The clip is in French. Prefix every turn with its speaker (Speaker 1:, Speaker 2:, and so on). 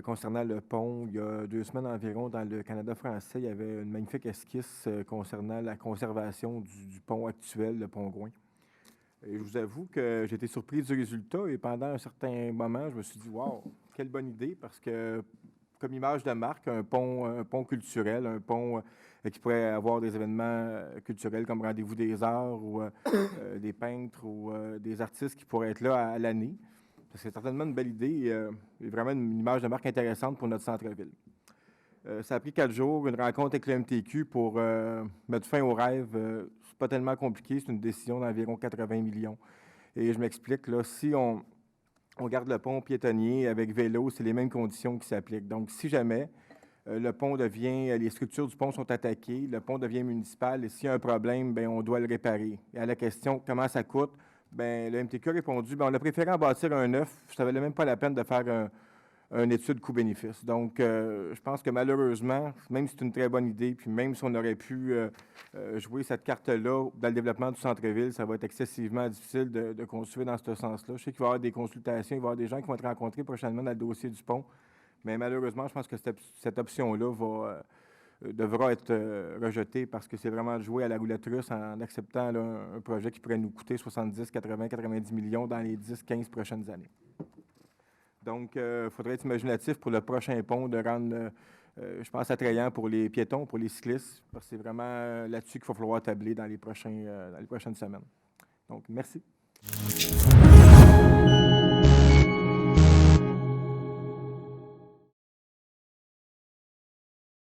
Speaker 1: concernant le pont. Il y a 2 semaines environ, dans le Canada français, il y avait une magnifique esquisse concernant la conservation du pont actuel, le pont Gouin. Et je vous avoue que j'ai été surpris du résultat et pendant un certain moment, je me suis dit, wow, quelle bonne idée, parce que comme image de marque, un pont culturel, un pont qui pourrait avoir des événements culturels comme Rendez-vous des Arts ou des peintres ou des artistes qui pourraient être là à l'année. C'est certainement une belle idée et vraiment une image de marque intéressante pour notre centre-ville. Ça a pris 4 jours, une rencontre avec le MTQ pour mettre fin au rêve. C'est pas tellement compliqué, c'est une décision d'environ 80 millions. Et je m'explique, là, si on garde le pont piétonnier avec vélo, c'est les mêmes conditions qui s'appliquent. Donc, si jamais le pont devient, les structures du pont sont attaquées, le pont devient municipal et s'il y a un problème, bien, on doit le réparer. Et à la question, comment ça coûte? Bien, le MTQ a répondu, bien, on a préféré en bâtir un neuf. Ça ne valait même pas la peine de faire une étude coût-bénéfice. Donc, je pense que malheureusement, même si c'est une très bonne idée, puis même si on aurait pu jouer cette carte-là dans le développement du centre-ville, ça va être excessivement difficile de construire dans ce sens-là. Je sais qu'il va y avoir des consultations, il va y avoir des gens qui vont être rencontrés prochainement dans le dossier du pont, mais malheureusement, je pense que cette option-là devra être rejetée parce que c'est vraiment jouer à la roulette russe en acceptant là, un projet qui pourrait nous coûter 70, 80, 90 millions dans les 10, 15 prochaines années. Donc, il faudrait être imaginatif pour le prochain pont, de rendre, je pense, attrayant pour les piétons, pour les cyclistes, parce que c'est vraiment là-dessus qu'il va falloir tabler dans les prochaines semaines. Donc, merci.